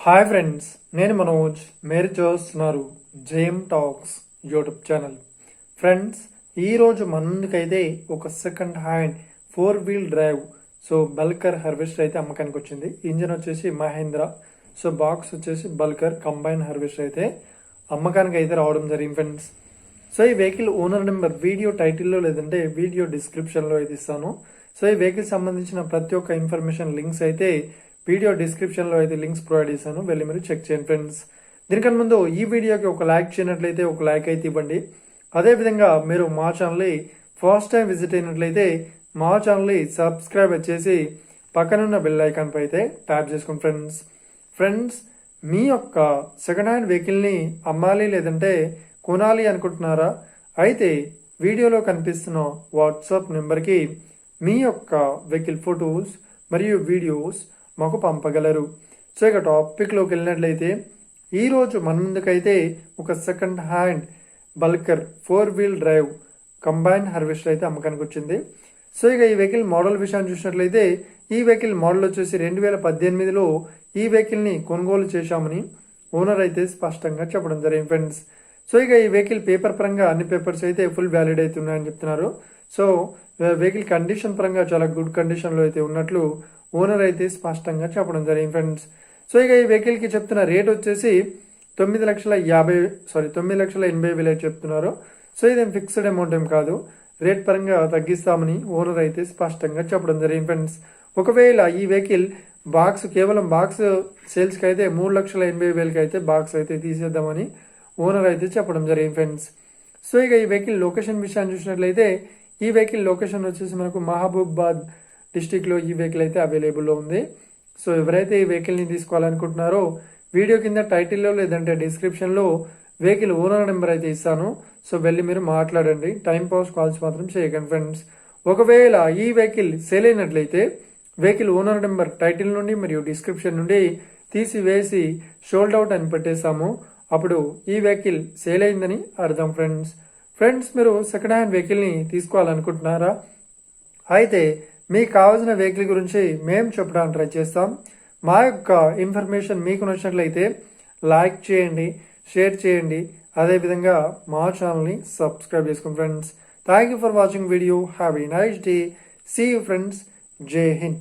Hi friends, నేను మనోజ్. మీరు చూస్తున్నారు gem talks YouTube channel. Friends, ఈరోజు మన ముందుకైతే ఒక second hand 4-wheel drive Balkar harvester అయితే అమ్మకానికి వచ్చింది. ఇంజన్ వచ్చేసి మహేంద్ర, బాక్స్ వచ్చేసి బల్కర్ కంబైన్ హార్వెస్టర్ అయితే అమ్మకానికి అయితే రావడం జరిగింది ఫ్రెండ్స్. ఈ వెహికల్ ఓనర్ నెంబర్ వీడియో టైటిల్లో లేదంటే వీడియో డిస్క్రిప్షన్లో అయితే ఇస్తాను. ఈ వెహికల్ సంబంధించిన ప్రతి ఒక్క ఇన్ఫర్మేషన్ లింక్స్ అయితే వీడియో డిస్క్రిప్షన్లో అయితే లింక్స్ ప్రొవైడ్ చేశాను, వెళ్ళి మీరు చెక్ చేయండి ఫ్రెండ్స్. దీనికన్నా ముందు ఈ వీడియోకి ఒక లైక్ చేయనట్లయితే ఒక లైక్ అయితే ఇవ్వండి. అదేవిధంగా మీరు మా ఛానల్ని ఫస్ట్ టైం విజిట్ అయినట్లయితే మా ఛానల్ని సబ్స్క్రైబ్ చేసి పక్కనున్న బెల్ ఐకాన్ పై అయితే ట్యాప్ చేసుకోండి ఫ్రెండ్స్. మీ యొక్క సెకండ్ హ్యాండ్ వెహికల్ని అమ్మాలి లేదంటే కొనాలి అనుకుంటున్నారా? అయితే వీడియోలో కనిపిస్తున్న వాట్సాప్ నెంబర్కి మీ యొక్క వెహికల్ ఫొటోస్ మరియు వీడియోస్ మాకు పంపగలరు. ఇక టాపిక్లోకి వెళ్ళినట్లయితే ఈరోజు మన ముందుకైతే ఒక second hand Balkar 4-wheel drive combine harvester అయితే అమ్మకానికి వచ్చింది. ఇక ఈ వెహికల్ మోడల్ విషయాన్ని చూసినట్లయితే ఈ వెహికల్ మోడల్ వచ్చేసి 2018లో ఈ వెహికల్ని కొనుగోలు చేశామని ఓనర్ అయితే స్పష్టంగా చెప్పడం జరిగింది ఫ్రెండ్స్. ఇక ఈ వెహికల్ పేపర్ పరంగా అన్ని పేపర్స్ అయితే ఫుల్ వ్యాలిడ్ అయితే ఉన్నాయని చెప్తున్నారు. వెహికల్ కండిషన్ పరంగా చాలా గుడ్ కండిషన్లో అయితే ఉన్నట్లు ఓనర్ అయితే స్పష్టంగా చెప్పడం జరిగింది ఫ్రెండ్స్. ఇక ఈ వెహికల్కి చెప్తున్న రేట్ వచ్చేసి 9,80,000 చెప్తున్నారు. ఇదేం ఫిక్స్డ్ అమౌంట్ ఏం కాదు, రేట్ పరంగా తగ్గిస్తామని ఓనర్ అయితే స్పష్టంగా చెప్పడం జరిగింది ఫ్రెండ్స్. ఒకవేళ ఈ వెహికల్ కేవలం బాక్స్ సేల్స్కి అయితే 3,80,000 అయితే బాక్స్ అయితే తీసేద్దామని ఓనర్ అయితే చెప్పడం జరిగింది ఫ్రెండ్స్. ఇక ఈ వెహికల్ లొకేషన్ విషయాన్ని చూసినట్లయితే ఈ వెహికల్ లొకేషన్ వచ్చేసి మనకు మహబూబాబాద్ డిస్టిక్లో ఈ వెహికల్ అయితే అవైలబుల్లో ఉంది. ఎవరైతే ఈ వెహికల్ని తీసుకోవాలనుకుంటున్నారో వీడియో కింద టైటిల్లో లేదంటే డిస్క్రిప్షన్లో వెహికల్ ఓనర్ నెంబర్ అయితే ఇస్తాను. వెళ్ళి మీరు మాట్లాడండి, టైం పాస్ కాల్స్ మాత్రం చేయకండి ఫ్రెండ్స్. ఒకవేళ ఈ వెహికల్ సేల్ అయినట్లయితే వెహికల్ ఓనర్ నెంబర్ టైటిల్ నుండి మరియు డిస్క్రిప్షన్ నుండి తీసివేసి షోల్డ్ అవుట్ అని పెట్టేస్తాము. అప్పుడు ఈ వెహికల్ సేల్ అయిందని అర్థం ఫ్రెండ్స్. మీరు సెకండ్ హ్యాండ్ వెహికల్ని తీసుకోవాలనుకుంటున్నారా? అయితే మీకు కావాల్సిన వెహికల్ గురించి మేము చెప్పడానికి ట్రై చేస్తాం. మా యొక్క ఇన్ఫర్మేషన్ మీకు నచ్చినట్లయితే లైక్ చేయండి, షేర్ చేయండి, అదేవిధంగా మా ఛానల్ని సబ్స్క్రైబ్ చేసుకోండి friends. Thank you for watching video. Have a nice day. See you friends. జై హింద్.